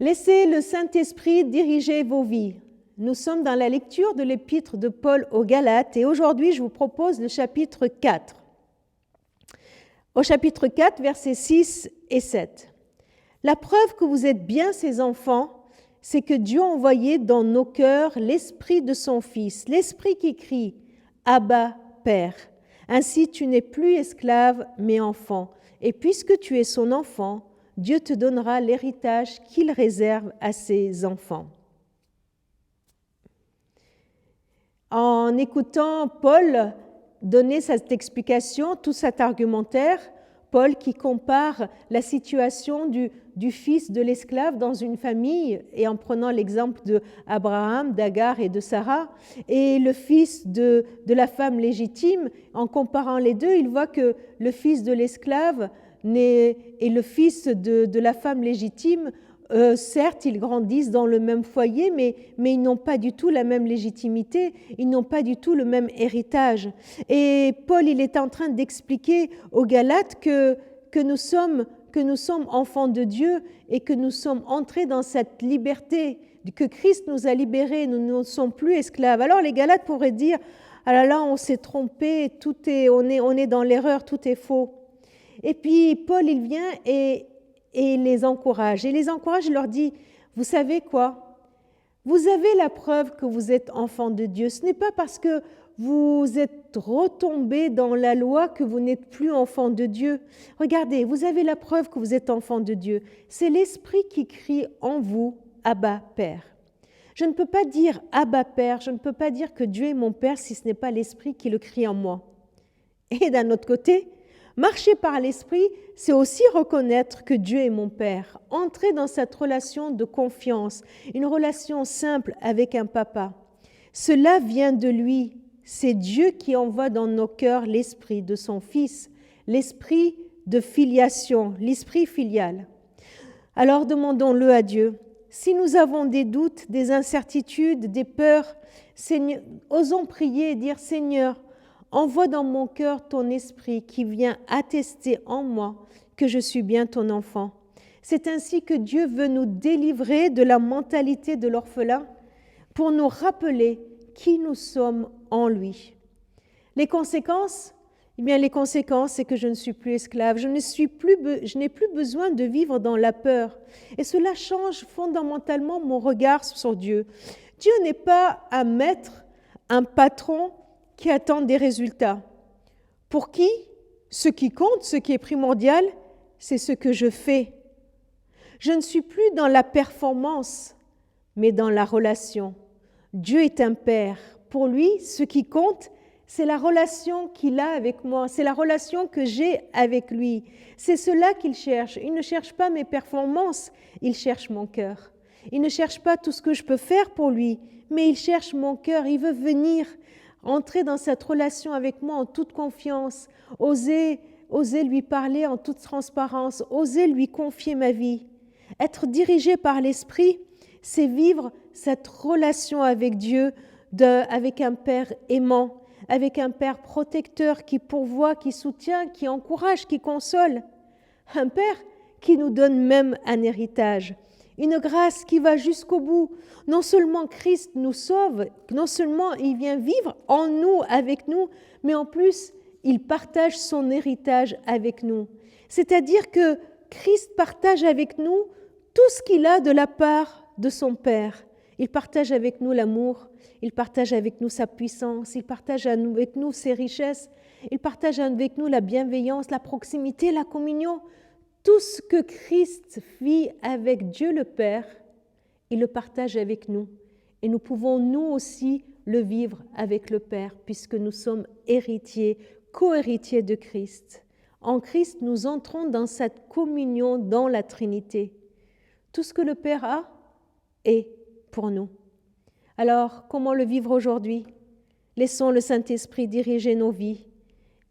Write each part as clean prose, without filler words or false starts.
Laissez le Saint-Esprit diriger vos vies. Nous sommes dans la lecture de l'épître de Paul aux Galates et aujourd'hui je vous propose le chapitre 4. Au chapitre 4, versets 6 et 7. La preuve que vous êtes bien ses enfants, c'est que Dieu a envoyé dans nos cœurs l'Esprit de son Fils, l'Esprit qui crie « Abba, Père ». Ainsi tu n'es plus esclave, mais enfant. Et puisque tu es son enfant, Dieu te donnera l'héritage qu'il réserve à ses enfants. En écoutant Paul donner cette explication, tout cet argumentaire, Paul qui compare la situation du fils de l'esclave dans une famille, et en prenant l'exemple d'Abraham, d'Agar et de Sarah, et le fils de la femme légitime, en comparant les deux, il voit que le fils de l'esclave et le fils de la femme légitime, certes, ils grandissent dans le même foyer, mais ils n'ont pas du tout la même légitimité, ils n'ont pas du tout le même héritage. Et Paul, il est en train d'expliquer aux Galates que nous sommes enfants de Dieu et que nous sommes entrés dans cette liberté, que Christ nous a libérés, nous ne sommes plus esclaves. Alors les Galates pourraient dire « Ah là là, on s'est trompé, on est dans l'erreur, tout est faux ». Et puis Paul, il vient et les encourage. Et les encourage, il leur dit, vous savez quoi? Vous avez la preuve que vous êtes enfants de Dieu. Ce n'est pas parce que vous êtes retombés dans la loi que vous n'êtes plus enfants de Dieu. Regardez, vous avez la preuve que vous êtes enfants de Dieu. C'est l'Esprit qui crie en vous, Abba, Père. Je ne peux pas dire Abba, Père, je ne peux pas dire que Dieu est mon Père si ce n'est pas l'Esprit qui le crie en moi. Et d'un autre côté, marcher par l'Esprit, c'est aussi reconnaître que Dieu est mon Père, entrer dans cette relation de confiance, une relation simple avec un papa. Cela vient de lui, c'est Dieu qui envoie dans nos cœurs l'Esprit de son Fils, l'Esprit de filiation, l'Esprit filial. Alors demandons-le à Dieu. Si nous avons des doutes, des incertitudes, des peurs, Seigneur, osons prier et dire « Seigneur, envoie dans mon cœur ton esprit qui vient attester en moi que je suis bien ton enfant. » C'est ainsi que Dieu veut nous délivrer de la mentalité de l'orphelin pour nous rappeler qui nous sommes en lui. Les conséquences, les conséquences, c'est que je ne suis plus esclave, je n'ai plus besoin de vivre dans la peur. Et cela change fondamentalement mon regard sur Dieu. Dieu n'est pas un maître, un patron qui attendent des résultats. Pour qui? Ce qui compte, ce qui est primordial, c'est ce que je fais. Je ne suis plus dans la performance, mais dans la relation. Dieu est un Père. Pour lui, ce qui compte, c'est la relation qu'il a avec moi, c'est la relation que j'ai avec lui. C'est cela qu'il cherche. Il ne cherche pas mes performances, il cherche mon cœur. Il ne cherche pas tout ce que je peux faire pour lui, mais il cherche mon cœur. Il veut venir entrer dans cette relation avec moi en toute confiance, oser lui parler en toute transparence, oser lui confier ma vie. Être dirigé par l'Esprit, c'est vivre cette relation avec Dieu, avec un Père aimant, avec un Père protecteur qui pourvoit, qui soutient, qui encourage, qui console. Un Père qui nous donne même un héritage. Une grâce qui va jusqu'au bout. Non seulement Christ nous sauve, non seulement il vient vivre en nous, avec nous, mais en plus, il partage son héritage avec nous. C'est-à-dire que Christ partage avec nous tout ce qu'il a de la part de son Père. Il partage avec nous l'amour, il partage avec nous sa puissance, il partage avec nous ses richesses, il partage avec nous la bienveillance, la proximité, la communion. Tout ce que Christ vit avec Dieu le Père, il le partage avec nous. Et nous pouvons nous aussi le vivre avec le Père, puisque nous sommes héritiers, co-héritiers de Christ. En Christ, nous entrons dans cette communion dans la Trinité. Tout ce que le Père a est pour nous. Alors, comment le vivre aujourd'hui? Laissons le Saint-Esprit diriger nos vies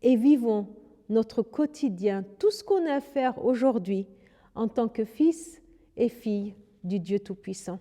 et vivons notre quotidien, tout ce qu'on a à faire aujourd'hui en tant que fils et filles du Dieu Tout-Puissant.